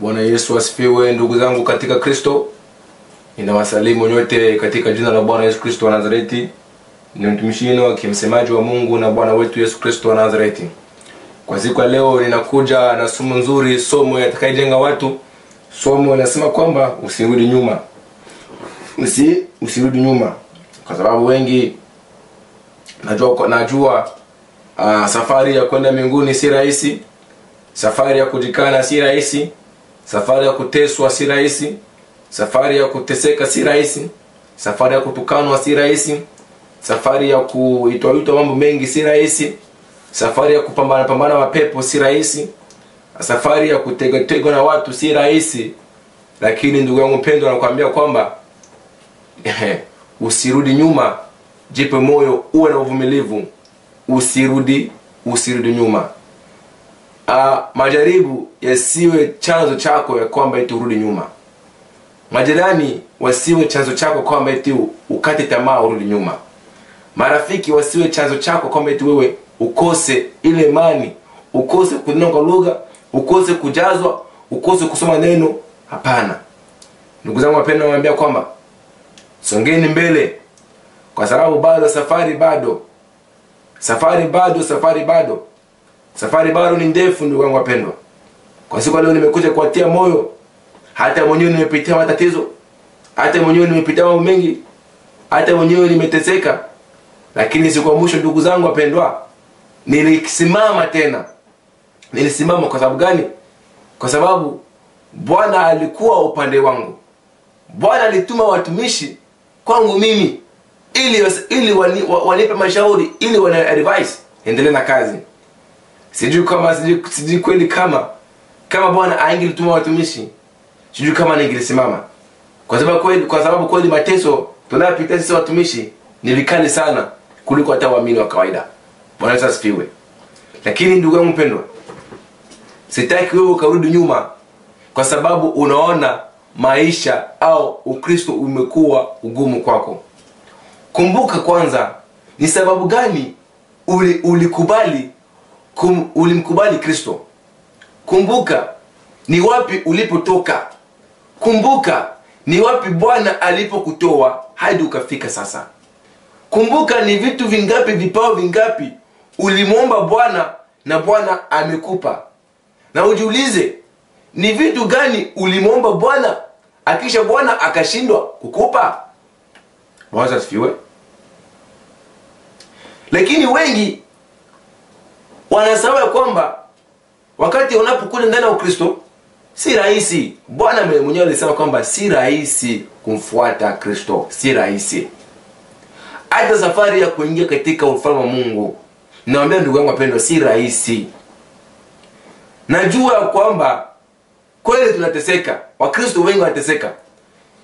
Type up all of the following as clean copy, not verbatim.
Bwana Yesu asifiwe. Ndugu zangu katika Kristo, ninawasalimu nyote katika jina la Bwana Yesu Kristo wa Nazareti. Ni mtumishi wenu akimsemaji wa Mungu na Bwana wetu Yesu Kristo wa Nazareti. Kwa siku ya leo ninakuja na somo nzuri, somo yatakayojenga watu. Somo linasema kwamba usirudi nyuma. Usirudi nyuma. Kwa sababu wengi najua safari ya kwenda mbinguni si rahisi. Safari ya kujikana si rahisi. Safari ya kuteswa si rahisi. Safari ya kuteseka si rahisi. Safari ya kutukanwa si rahisi. Safari ya kuitwa mambo mengi si rahisi. Safari ya kupambana mapepo si rahisi. Safari ya kutegwa na watu si rahisi. Lakini ndugu yangu mpendwa, nakwambia kwamba usirudi nyuma. Jipe moyo, uwe na uvumilivu. Usirudi nyuma. Majaribu yasiwe chanzo chako ya kwamba eti urudi nyuma. Majirani wasiwe chanzo chako kwamba eti ukate tamaa urudi nyuma. Marafiki wasiwe chanzo chako kwamba eti wewe ukose ile imani, ukose kunena kwa lugha, ukose kujazwa, ukose kusoma neno. Hapana. Ndugu zangu wapendwa, nawaambia kwamba songeni mbele, kwa sababu bado safari ni ndefu. Ndugu wangu wapendwa, kwa siku leo nimekuja kuwatia moyo. Hata mwenyewe nimepitia matatizo, hata mwenyewe nimepitia mambo mengi, hata mwenyewe nimeteseka, lakini siku ya mwisho ndugu zangu wapendwa, nilisimama tena. Nilisimama kwa sababu gani? Kwa sababu Bwana alikuwa upande wangu. Bwana alituma watumishi kwangu mimi ili wanipe mashauri, ili wana advice endelee na kazi. Sijui kweli kama Bwana aingelituma watumishi, sijui kama ningelisimama. Kwa sababu kweli mateso tunayopitia sisi watumishi ni vikali sana kuliko hata waamini wa kawaida. Bwana Yesu asifiwe. Lakini ndugu yangu mpendwa, sitaki wewe ukarudi nyuma kwa sababu unaona maisha au Ukristo umekuwa ugumu kwako. Kumbuka kwanza ni sababu gani ulimkubali Kristo. Kumbuka ni wapi ulipotoka. Kumbuka ni wapi Bwana alipokutoa hadi ukafika sasa. Kumbuka ni vitu vingapi, vipao vingapi ulimuomba Bwana na Bwana amekupa. Na ujiulize, ni vitu gani ulimuomba Bwana akisha Bwana akashindwa kukupa. Bwana asifiwe. Lakini wengi wanasahau kwamba wakati unapokuja ndani ya Ukristo si rahisi. Bwana mwenyewe alisema kwamba si rahisi kumfuata Kristo, si rahisi. Hata safari ya kuingia katika ufalme wa Mungu, naambia ndugu yangu wapendwa, si rahisi. Najua kwamba kweli tunateseka. Wakristo wengi wanateseka.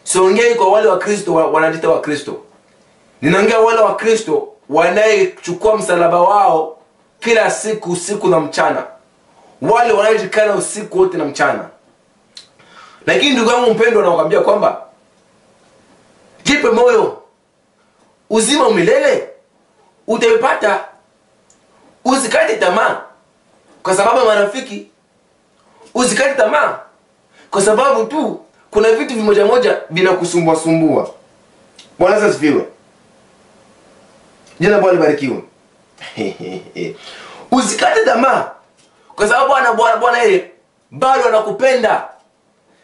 Siongei kwa wale Wakristo wanajiita Wakristo. Ninaongea wale Wakristo wanayechukua msalaba wao kila siku, usiku na mchana. Wale wanajikana usiku wote na mchana. Lakini ndugu yangu mpendwa, nakwambia kwamba jipe moyo. Uzima milele utaipata. Usikate tamaa kwa sababu ya marafiki. Usikate tamaa kwa sababu tu kuna vitu vimoja vinakusumbua. Bwana asifiwe. Jina Bwana libarikiwe. Usikate tamaa kwa sababu Bwana yeye bado anakupenda.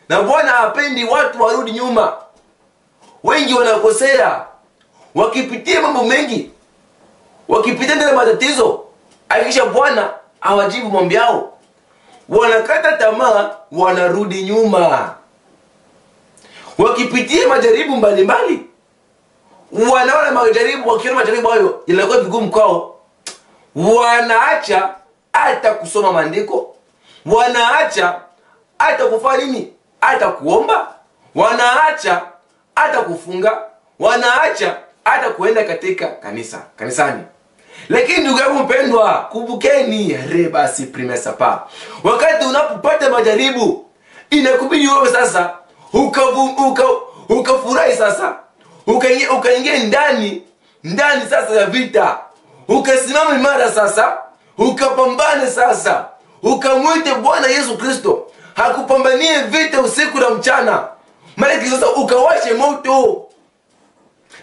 Na Bwana hapendi watu warudi nyuma. Wengi wanakosea wakipitia mambo mengi, wakipitia ndani matatizo, akisha Bwana hawajibu maombi yao, wanakata tamaa, wanarudi nyuma. Wakipitia majaribu mbalimbali, wanaona majaribu hayo yanakuwa vigumu kwao, wanaacha hata kusoma maandiko, wanaacha hata kufanya nini, hata kuomba, wanaacha hata kufunga, wanaacha hata kuenda katika kanisani. Lakini ndugu yangu mpendwa, kumbukeni rebasi primesa pa. Wakati unapopata majaribu, inakubidi wewe sasa ukafurahi sasa. Ukaingia ndani sasa ya vita. Ukasimama imara sasa. Ukapambane sasa. Ukamwite Bwana Yesu Kristo hakupambanie vita usiku na mchana. Maana sasa ukawashe moto.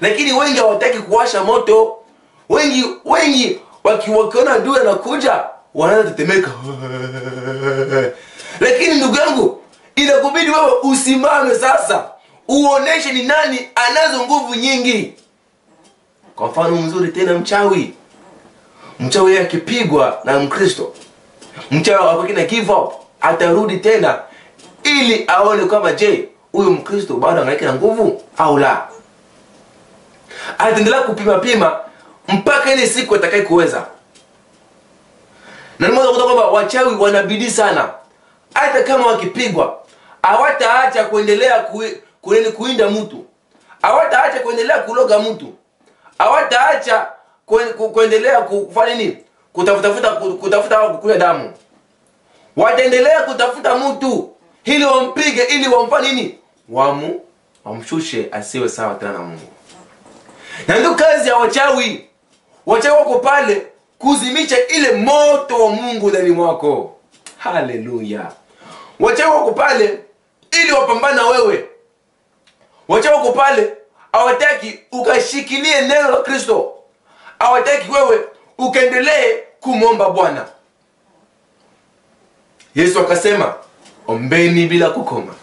Lakini wengi hawataki kuwasha moto. Wengi wakiona adui anakuja wanaanza tetemeka. Lakini ndugu yangu, inakubidi wewe usimame sasa, uoneshe ni nani anazo nguvu nyingi. Kwa mfano mzuri tena, mchawi akipigwa na Mkristo, mchawi akina give up, atarudi tena ili aone kwamba je, huyu Mkristo bado anaika nguvu au la. Ataendelea kupima mpaka ile siku atakaye kuweza. Na ndio maana kwamba wachawi wanabidi sana. Hata kama wakipigwa, hawataacha kuendelea kuinda mtu. Hawataacha kuendelea kuloga mtu. Hawataacha kuendelea kufanya nini? Kutafuta kukunywa damu. Wataendelea kutafuta mtu ili wampige, ili wamfanye nini? Wamshushe asiwe sawa tena na Mungu. Na ndio kazi ya wachawi. Wachawi wako pale kuzimisha ile moto wa Mungu ndani mwako. Haleluya. Wachawi wako pale ili wapambana wewe. Wachawi wako pale hawataki ukashikilie neno la Kristo. Hawataki wewe ukaendelee kumwomba Bwana. Yesu akasema, ombeni bila kukoma.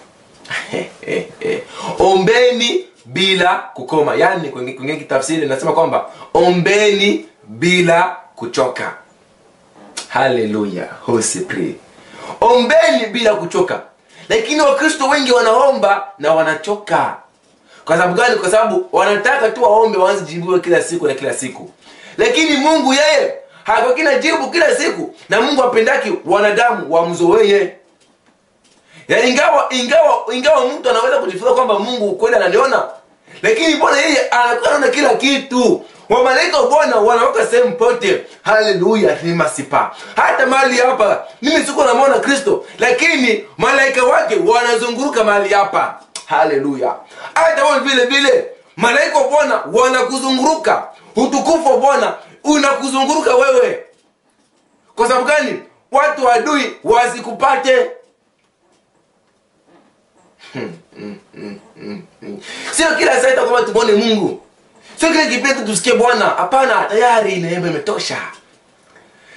Ombeni bila kukoma. Yaani kwenye tafsiri nasema kwamba ombeni bila kuchoka. Haleluya. Hosipri. Ombeni bila kuchoka. Lakini Wakristo wengi wanaomba na wanachoka. Kwa sababu gani? Kwa sababu wanataka tu waombe waanze jibiwe kila siku na kila siku. Lakini Mungu yeye hakuna jibu kila siku, na Mungu hapendaki wanadamu wamzoee. Ya ingawa mtu anaweza kujifunza kwamba Mungu kweli ananiona, lakini Bwana yeye anaona kila kitu. Wamalaika wa Bwana wanaweka sehemu pote. Haleluya, ni masipa. Hata mahali hapa mimi siko namuona Kristo, lakini malaika wake wanazunguruka mahali hapa. Haleluya. Hata wewe vile malaika wa Bwana wanakuzunguruka. Utukufu wa Bwana unakuzunguruka wewe. Kwa sababu gani? Watu adui wasikupate. Sio kila saa kama tumuone Mungu. Sio kile kipindi tusikie Bwana. Hapana, tayari neema imetosha.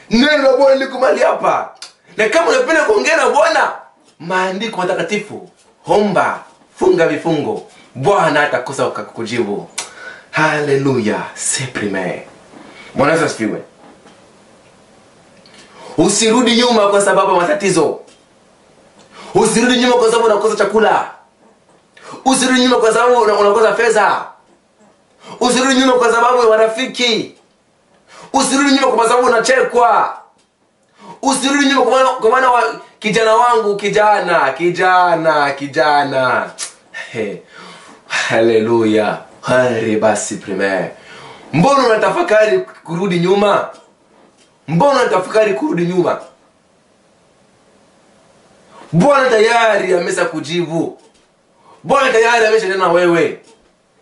Neno la Bwana liko mahali hapa. Na kama unapenda kuongea na Bwana, maandiko matakatifu, omba, funga vifungo, Bwana atakosa kukujibu. Haleluya, seprime. Bwana asifiwe. Usirudi nyuma kwa sababu ya matatizo. Usirudi nyuma kwa sababu unakosa chakula. Usirudi nyuma kwa sababu unakosa fedha. Usirudi nyuma kwa sababu ya marafiki. Usirudi nyuma kwa sababu unachekwa. Usirudi nyuma kwa maana kijana wangu, kijana. Haleluya. Hare basi prime. Mbona unatafakari kurudi nyuma? Mbona unatafakari kurudi nyuma? Bwana tayari amesha kujibu. Bwana tayari ameshanena na wewe.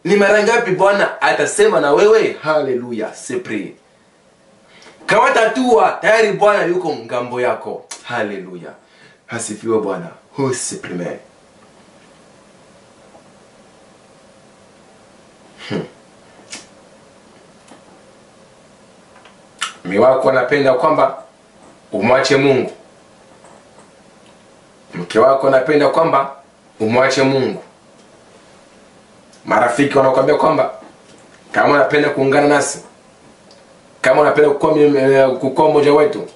Ni mara ngapi Bwana atasema na wewe? Haleluya, sepri. Kama tatua tayari Bwana yuko ngambo yako. Haleluya. Hasifiwe Bwana. Husiprime. Mimi wako anapenda kwamba umwache Mungu. Mke wako anapenda kwamba umwache Mungu. Marafiki wanakuambia kwamba kama unapenda kuungana nasi, kama unapenda kukua mmoja wetu,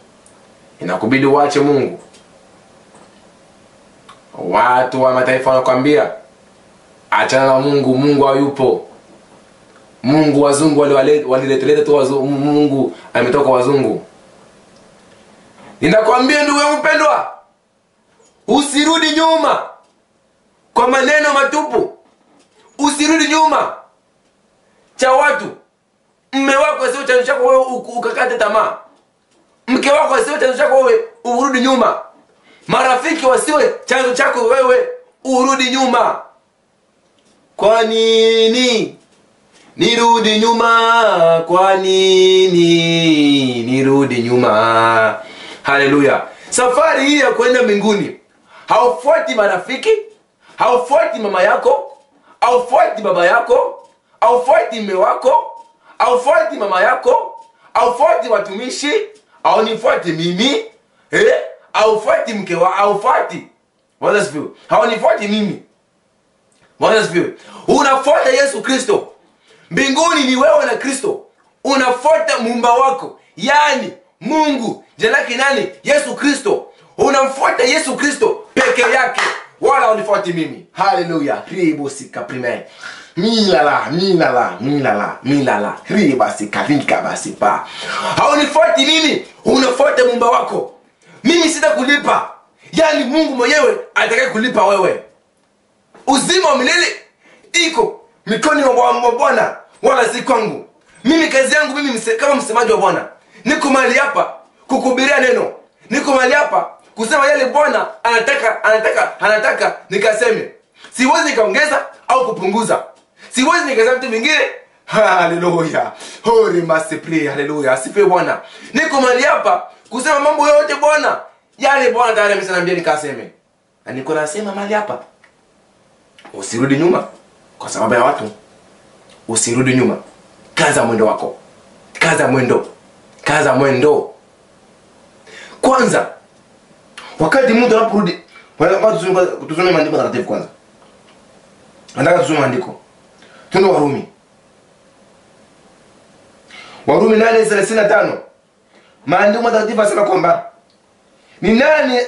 inakubidi uache Mungu. Watu wa mataifa wanakuambia achana na Mungu, Mungu hayupo. Mungu wazungu walileteleta tu Mungu ametoka wazungu. Ninakwambia ndugu yangu mpendwa, usirudi nyuma kwa maneno matupu. Usirudi nyuma cha watu. Mme wako sio chanzo chako wewe ukakate tamaa. Mke wako sio chanzo chako wewe urudi nyuma. Marafiki wasiwe chanzo chako wewe urudi nyuma. Kwa nini nirudi nyuma? Kwa nini nirudi nyuma? Haleluya. Safari hii ya kwenda mbinguni haufuati marafiki, haufuati mama yako, haufuati baba yako, haufuati mume wako, haufuati mama yako, haufuati watumishi, haunifuati mimi, haufuati mke wako, haufuati. Bwana asifiwe. Haunifuati mimi. Bwana asifiwe. Unafuata Yesu Kristo. Mbinguni ni wewe na Kristo. Unafuata muumba wako, yani Mungu. Jina lake nani? Yesu Kristo. Unamfuata Yesu Kristo peke yake, wala unifuati mimi. Haleluya. Ribo sika prime. Milala. Riba sika rika basi pa. Haunifuati mimi, unafuata muumba wako. Mimi sitakulipa. Yani Mungu mwenyewe atakaye kulipa wewe. Uzima wa milele iko mikononi mwa Bwana, wala si kwangu. Mimi kazi yangu mimi kama msemaji wa Bwana, niko mahali hapa kukuhubiria neno. Niko mahali hapa kusema yale Bwana anataka nikaseme. Siwezi nikaongeza au kupunguza. Siwezi nikasema vitu vingine. Haleluya. Hori masipri. Haleluya. Asifiwe Bwana. Niko mahali hapa kusema mambo yote Bwana, yale Bwana tayari amesaniambia nikaseme. Na niko nasema mahali hapa. Usirudi nyuma kwa sababu ya watu. Usirudi nyuma. Kaza mwendo wako. Kaza mwendo. Kwanza, wakati mtu anaporudi, tusome maandiko takatifu kwanza. Nataka tusome maandiko. Twende Warumi. Warumi 8:35. Maandiko matakatifu yanasema kwamba ni nani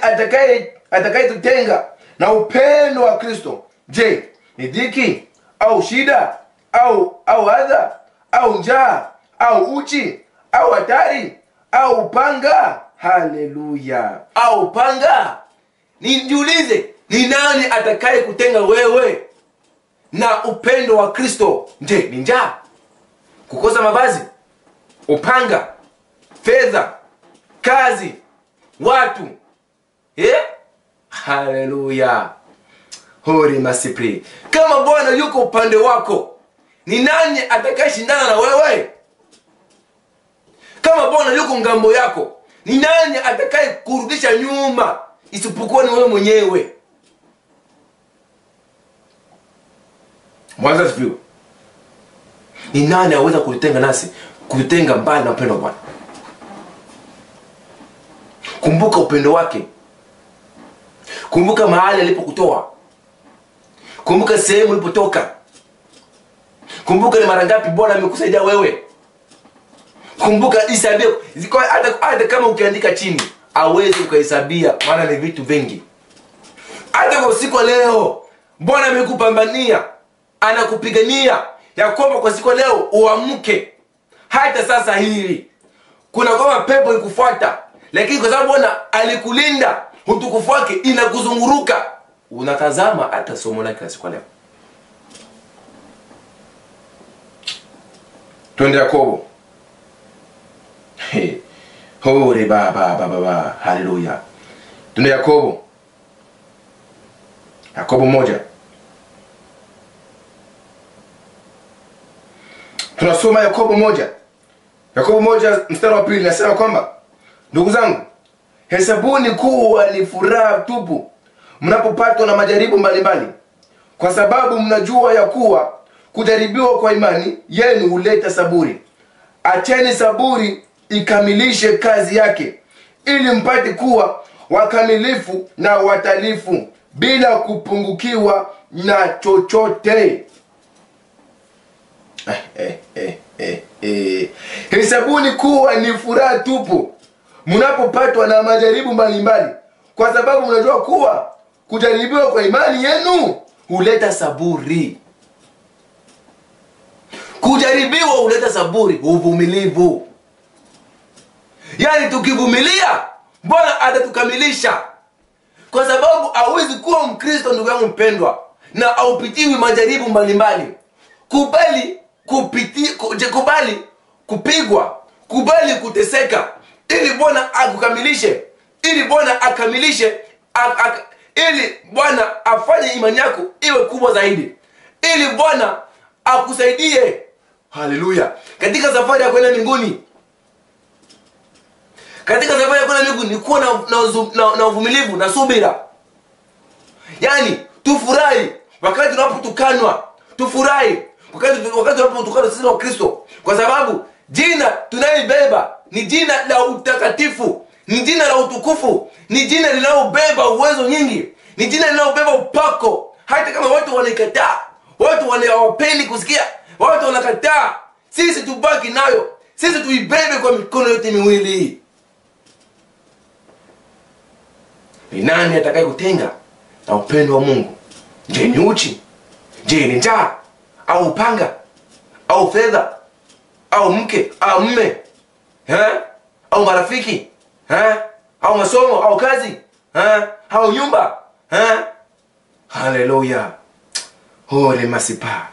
atakayetutenga na upendo wa Kristo? Je, ni dhiki au shida au adha au njaa au uchi au hatari au upanga? Haleluya. Au upanga. Nijiulize, ni nani atakaye kutenga wewe na upendo wa Kristo? Je, ni njaa, kukosa mavazi, upanga, fedha, kazi, watu? Haleluya. Hori masipri. Kama Bwana yuko upande wako, ni nani atakaye shindana na wewe? Kama Bwana yuko ngambo yako, ni nani atakaye kurudisha nyuma isipokuwa ni wewe mwenyewe? Bwana asifiwe. Ni nani aweza kutenga nasi, kutenga mbali na upendo wa Bwana? Kumbuka upendo wake. Kumbuka mahali alipokutoa. Kumbuka sehemu ulipotoka. Kumbuka ni mara ngapi Bwana amekusaidia wewe. Kumbuka hisabia. Hata kama ukiandika chini, hawezi ukahesabia, maana ni vitu vingi. Hata kwa siku leo Bwana amekupambania, anakupigania ya kwamba kwa siku leo uamke. Hata sasa hivi kuna kama pepo ikufuata, lakini kwa sababu Bwana alikulinda, utukufu wake inakuzunguruka. Unatazama hata somo lake la siku leo. Twende Yakobo. Hore baba. Haleluya. Twende Yakobo. Yakobo 1. Tunasoma Yakobo 1. Yakobo 1 mstari wa 2 nasema kwamba, ndugu zangu, hesabuni kuwa ni furaha tupu mnapopatwa na majaribu mbalimbali, kwa sababu mnajua ya kuwa kujaribiwa kwa imani yenu huleta saburi. Acheni saburi ikamilishe kazi yake, ili mpate kuwa wakamilifu na watalifu, bila kupungukiwa na chochote. Hesabuni kuwa ni furaha tupu mnapopatwa na majaribu mbalimbali, kwa sababu mnajua kuwa kujaribiwa kwa imani yenu huleta saburi. Kujaribiwa huleta saburi, uvumilivu. Yani tukivumilia, Bwana atatukamilisha. Kwa sababu hauwezi kuwa Mkristo, ndugu yangu mpendwa, na haupitiwi majaribu mbalimbali. Kubali kupigwa, kubali kuteseka, ili Bwana akukamilishe, ili Bwana akamilishe, ili Bwana afanye imani yako iwe kubwa zaidi, ili Bwana akusaidie. Haleluya. Katika safari ya kwenda mbinguni, kuwa na uvumilivu na subira. Yani tufurahi wakati tunapotukanwa, tufurahi wakati tunapotukanwa sisi wa Kristo, kwa sababu jina tunaibeba ni jina la utakatifu, ni jina la utukufu, ni jina linalobeba uwezo nyingi, ni jina linalobeba upako. Hata kama watu wanakataa, watu hawapendi kusikia, watu wanakataa, sisi tubaki nayo, sisi tuibebe kwa mikono yote miwili. Ni nani atakaye kutenga na upendo wa Mungu? Je, ni uchi? Je, ni njaa? Au upanga? Au fedha? Au mke? Au mme? Au marafiki? Au masomo? Au kazi? Au nyumba? Haleluya. Ole masipa.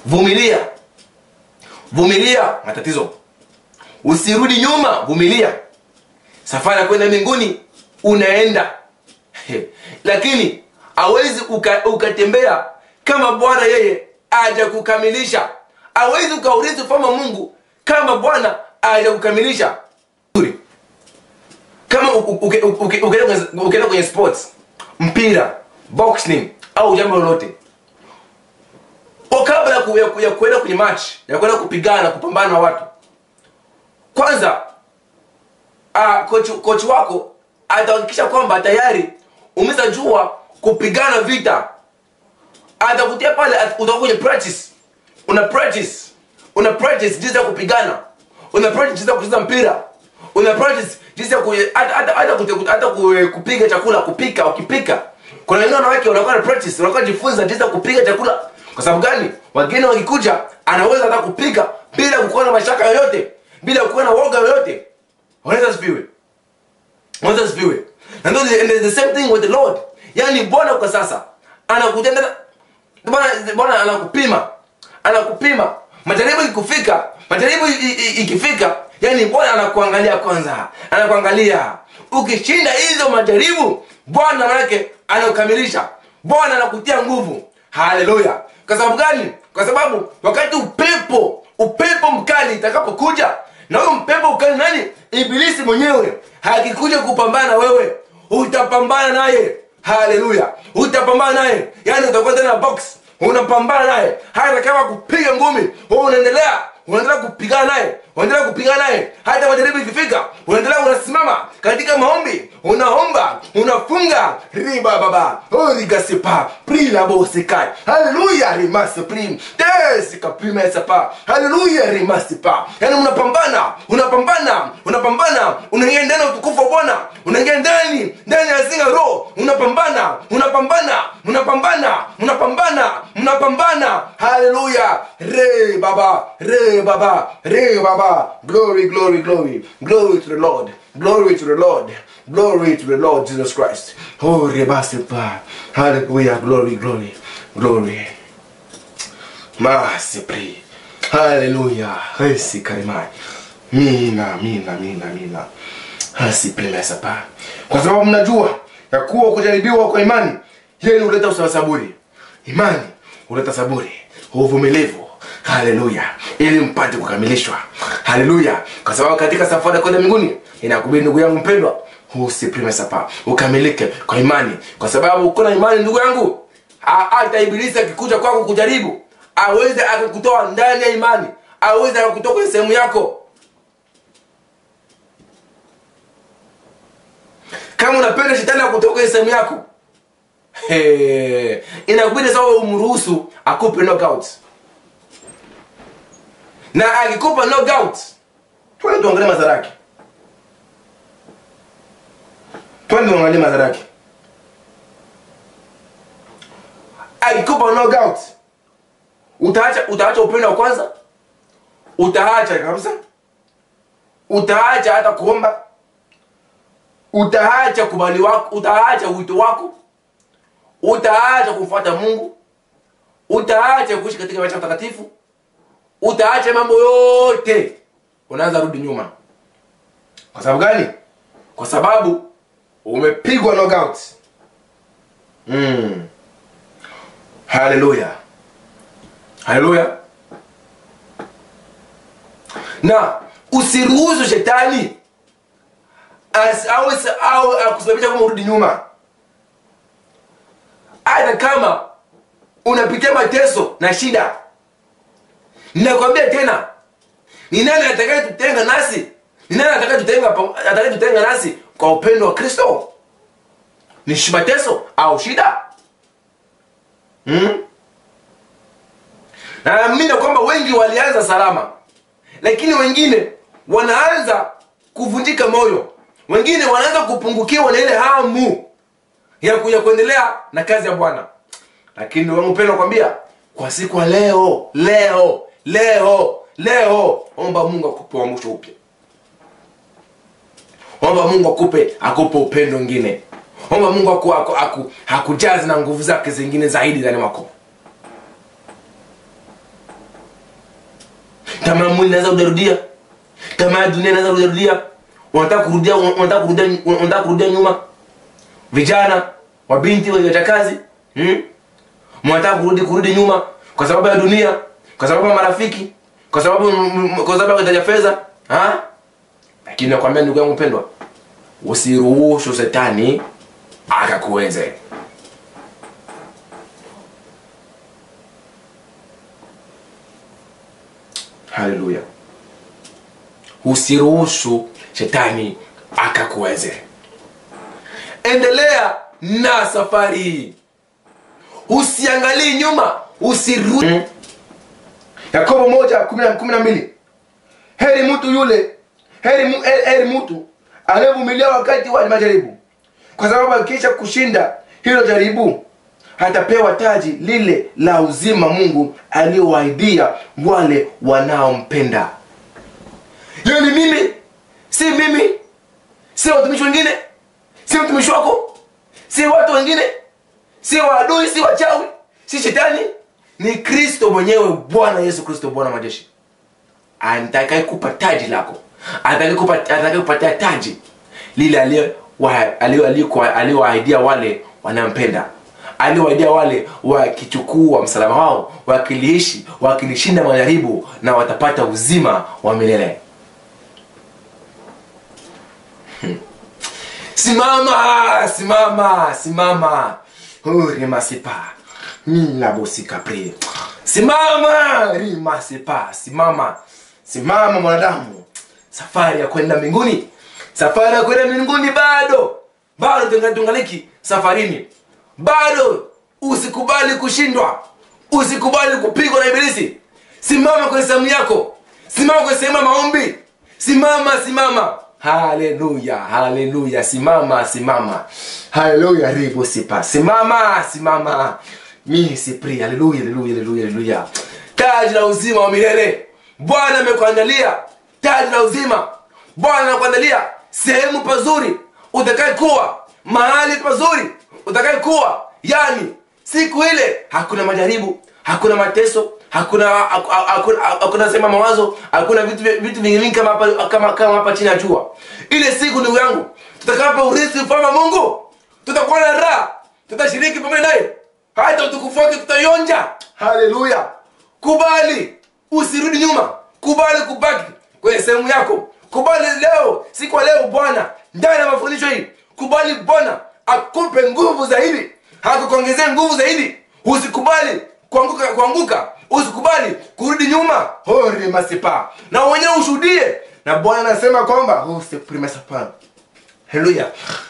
Vumilia. Vumilia matatizo. Usirudi nyuma, vumilia. Safari ya kwenda mbinguni unaenda. Lakini hawezi ukatembea kama Bwana yeye aje kukamilisha. Hawezi ukaurithi ufalme wa Mungu kama Bwana aje kukamilisha. Kama ukienda kwenye sports, mpira, boxing au jambo lolote, kabla ya kwenda kwenye match, ya kwenda kupigana, kupambana na watu, kwanza coach wako atahakikisha kwamba tayari umeshajua kupigana vita. Atakutia pale, utakuwa kwenye practice. Una practice jinsi ya kupigana. Una practice jinsi ya kucheza mpira. Una practice jinsi ya hata kupiga chakula, kupika, ukipika. Kuna wengine wanawake wanakuwa na practice, wanakuwa jifunza jinsi ya kupiga chakula. Kwa sababu gani? Wageni wakikuja anaweza hata kupika bila kuwa na mashaka yoyote, bila kuwa na woga yoyote. Wanaweza sifiwe. And the same thing with the Lord. Yani Bwana kwa sasa anakutenda, Bwana anakupima. Majaribu ikifika, yani Bwana anakuangalia kwanza. Anakuangalia. Ukishinda hizo majaribu, Bwana yake anakamilisha. Bwana anakutia nguvu. Haleluya. Kwa sababu gani? Kwa sababu wakati upepo mkali itakapokuja, na huyo mpepo mkali nani? Ibilisi mwenyewe. Hakikuja kupambana na wewe, utapambana naye. Haleluya. Utapambana naye. Yani utakuwa tena box, unapambana naye. Hata kama kupiga ngumi, wewe unaendelea kupigana naye. Hata majaribu ikifika, unasimama katika maombi, unaomba, unafunga. Riba baba, origasipa, prila bosikai. Haleluya, rimasi prim. Desika prima esapa. Haleluya, rimasi pa. Yani unapambana. Unaingia ndani utukufu wa Bwana. Unaingia ndani ya zinga roho. Unapambana. Haleluya. Re baba. Glory to the Lord. Glory to the Lord Jesus Christ. Oh, rebasipa. Hallelujah. Glory. Masipri. Hallelujah. Hesi karimai. Mina. Hasipri mesapa. Kwa sababu mnajua ya kuwa kujaribiwa kwa imani, yeye huleta saburi. Imani huleta saburi, uvumilivu. Haleluya. Ili mpate kukamilishwa. Haleluya. Kwa sababu katika safari kwenda mbinguni inakubidi ndugu yangu mpendwa, usiprime sapa, ukamilike kwa imani. Kwa sababu uko na imani ndugu yangu, hata ibilisi akikuja kwako kujaribu, aweze akakutoa ndani ya imani, aweze akakutoa kwenye sehemu yako. Kama unapenda shetani akutoka kwenye sehemu yako, inakubidi sawa umruhusu akupe knockout. Na akikupa knockout, tuangalie madhara yake. Akikupa knockout, utaacha upendo wa kwanza, utaacha kabisa, utaacha hata kuomba, utaacha kubali wako, utaacha wito wako, utaacha kufuata Mungu, utaacha kuishi katika maisha matakatifu, utaacha mambo yote, unaanza rudi nyuma. Kwa sababu gani? Kwa sababu umepigwa knockout. Hallelujah. Na usiruhusu shetani au akusababisha kama urudi nyuma. hata kama unapitia mateso na shida. Ninakwambia tena, ni nani atakayetutenga nasi? Ni nani atakayetutenga nasi kwa upendo wa Kristo? Ni mateso au shida? Na naamini kwamba wengi walianza salama, lakini wengine wanaanza kuvunjika moyo. Wengine wanaanza kupungukiwa na ile hamu ya kuendelea na kazi ya Bwana. Lakini wangu mpendwa, nakwambia kwa siku ya leo, omba Mungu akupe uamsho upya. Omba Mungu akupe upendo mwingine. Omba Mungu akujaze na nguvu zake zingine zaidi ndani mwako. Kama mwili naweza kurudia, kama dunia naweza kurudia, unataka kurudia nyuma. Vijana, wabinti, wajakazi, mnataka kurudi nyuma kwa sababu ya dunia, kwa sababu ya marafiki, kwa sababu ya fedha, Lakini nakwambia ndugu yangu mpendwa, usiruhusu shetani akakuweze. Haleluya. Usiruhusu shetani akakuweze. Endelea na safari. Usiangalie nyuma, usirudi. Yakobo 1:12. Heri mtu anayevumilia wakati wa majaribu, kwa sababu akisha kushinda hilo jaribu atapewa taji lile la uzima Mungu aliyowaahidia wale wanaompenda. Yaani mimi, si watumishi wengine, si mtumishi wako, si watu wengine, si waadui, si wachawi, si shetani, ni Kristo mwenyewe, Bwana Yesu Kristo, Bwana majeshi. Atakayekupa taji lako, atakayekupatia taji lile aliyowahidia wale wanampenda. Aliwaahidia wale wakichukua msalaba wao, wakiliishi, wakilishinda majaribu, na watapata uzima wa milele. Simama. Rimasipa. Milabosika pri. Simama, rimasipa. Simama mwanadamu. Safari ya kwenda mbinguni. Bado tungaliki safarini. Bado usikubali kushindwa. Usikubali kupigwa na ibilisi. Simama kwenye sehemu yako. Simama kwenye sehemu ya maombi. Simama. Haleluya. Simama. Haleluya, ribo sipa. Simama. Mimi sipri. Haleluya. Taji la uzima wa milele. Bwana amekuandalia taji la uzima. Bwana anakuandalia sehemu pazuri utakayokuwa, mahali pazuri utakayokuwa. Yani siku ile hakuna majaribu, hakuna mateso, hakuna sema mawazo, hakuna vitu vingi kama hapa chini ya jua. Ile siku ndugu yangu, tutakapo urithi ufalme wa Mungu, tutakuwa na raha, tutashiriki pamoja naye, hata utukufu wake tutaionja. Haleluya. Kubali, usirudi nyuma. Kubali kubaki kwenye sehemu yako. Kubali leo, siku leo Bwana ndani ya mafundisho hii. Kubali Bwana akupe nguvu zaidi, akuongezee nguvu zaidi. Usikubali kuanguka. Usikubali kurudi nyuma. Hori masipa. Na wenyewe ushuhudie. Na Bwana anasema kwamba usiprime sapa. Haleluya.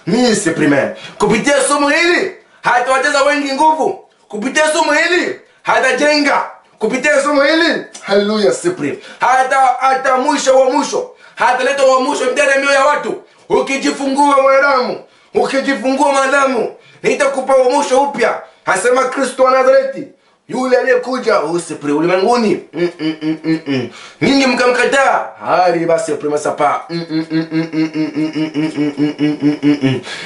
Mimi siprime. Kupitia somo hili hatawacheza wengi nguvu. Kupitia somo hili hatajenga. Kupitia somo hili, haleluya, siprime. Hata mwisho wa mwisho, hataleta wa mwisho ndani ya mioyo ya watu. Ukijifungua mwanadamu, nitakupa wa mwisho upya. Hasema Kristo wa Nazareti, yule aliyekuja usipri ulimwenguni. Ninyi mkamkataa. Hali basi prima sapa.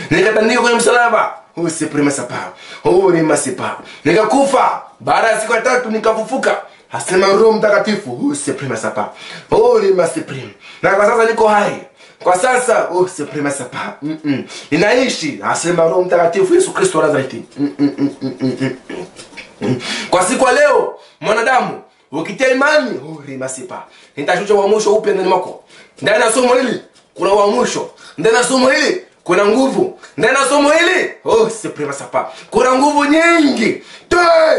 Nikatandikwa kwenye msalaba. Usiprima sapa. Uri masipa. Nikakufa. Baada ya siku ya 3 nikafufuka. Hasema Roho Mtakatifu. Usiprima sapa. Uri masiprim. Na kwa sasa niko hai. Kwa sasa usiprima sapa. Ninaishi. Hasema Roho Mtakatifu Yesu Kristo wa Nazareti. Kwa siku ya leo mwanadamu, ukitia imani, uri masipa, nitashusha uamsho upya ndani mwako. Ndani ya somo hili kuna uamsho. Ndani ya somo hili Kuna nguvu ndani ya somo hili. Oh, Esprit Masapa. Kuna nguvu nyingi.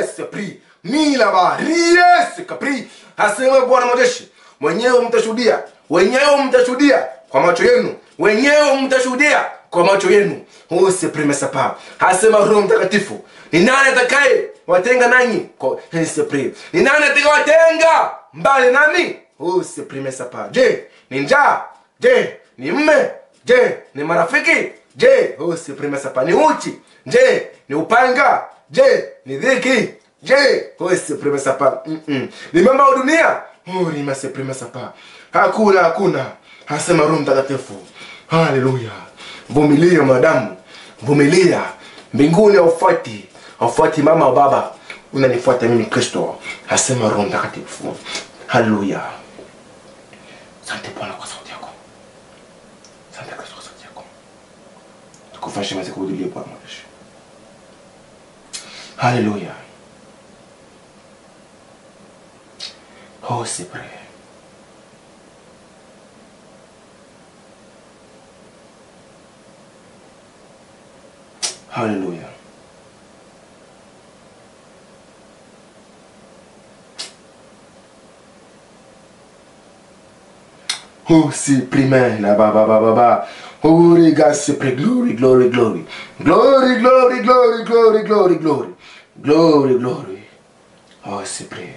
Esprit mila baries kapri. Hasema Bwana majeshi. Mwenyewe mtashuhudia. Wenyewe mtashuhudia kwa macho yenu. Wenyewe mtashuhudia kwa macho yenu. Oh, Esprit Masapa. Hasema Roho Mtakatifu. Ni nani atakaye watenga nanyi? Kwa Esprit. Ni nani atakaye watenga mbali nami? Oh, Esprit Masapa. Je, ni njaa? Je, ni mme? Je, ni marafiki? Je, oh, Esprit Masapa, ni uchi? Je, ni upanga? Je, ni dhiki? Je, oh, Esprit Masapa, ni mambo ya dunia? Oh, ni Esprit Masapa. Hakuna. Hasema Roho Mtakatifu. Haleluya. Vumilia madamu. Vumilia. Mbinguni haufuati mama au baba. Unanifuata mimi Kristo. Hasema Roho Mtakatifu. Haleluya. Asante Bwana kwa sauti yako. Asante Kristo kwa sauti yako. Tukufanyishe mazi kuhudulia Bwana majeshi. Haleluya. Oh, Esprit. Haleluya. Oh, Esprit, la ba. Oh, regarde, Esprit, glory. Glory. Oh, Esprit.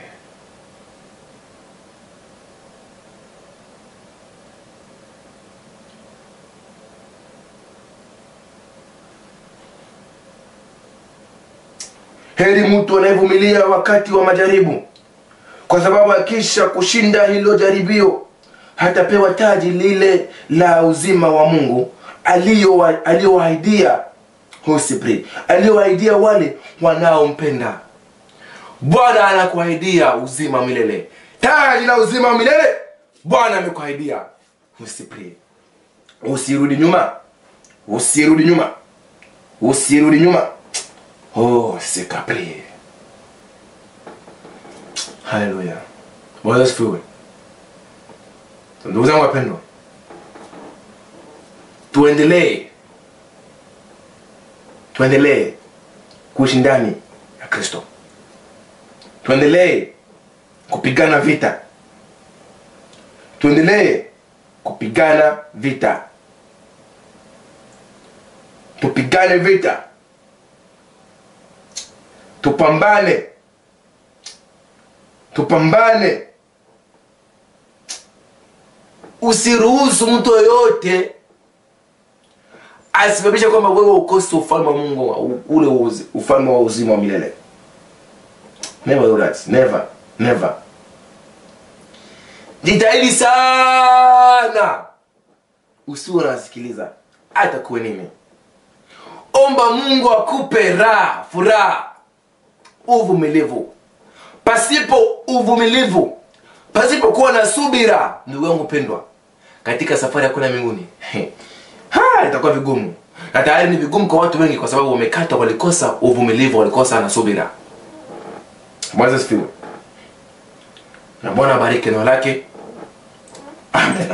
Heri mtu anayevumilia wakati wa majaribu, kwa sababu akisha kushinda hilo jaribio hatapewa taji lile la uzima wa Mungu aliyowaahidia. Esprit, aliyowaahidia wale wanaompenda. Bwana anakuahidia uzima milele. Taji la uzima milele Bwana amekuahidia. Esprit, usirudi nyuma. Oh, c'est capri. Haleluya. Bwana asifiwe. Ndugu zangu wapendwa, tuendelee kuishi ndani ya Kristo. Tuendelee kupigana vita. Tupigane vita. Tupambane. Usiruhusu mtu yoyote asibabisha kwamba wewe ukose ufalme wa Mungu, ule ufalme wa uzima wa milele. Never do that. Never. Jitahidi sana usiwe unasikiliza hata kuwe nini. Omba Mungu akupe raha, furaha, uvumilivu. Pasipo kuwa na subira, ndugu yangu pendwa, katika safari ya kwenda mbinguni, itakuwa vigumu. Na tayari ni vigumu kwa watu wengi kwa sababu wamekata, walikosa uvumilivu, walikosa na subira. Bwana asifiwe. Na Bwana abariki neno lake. Amen.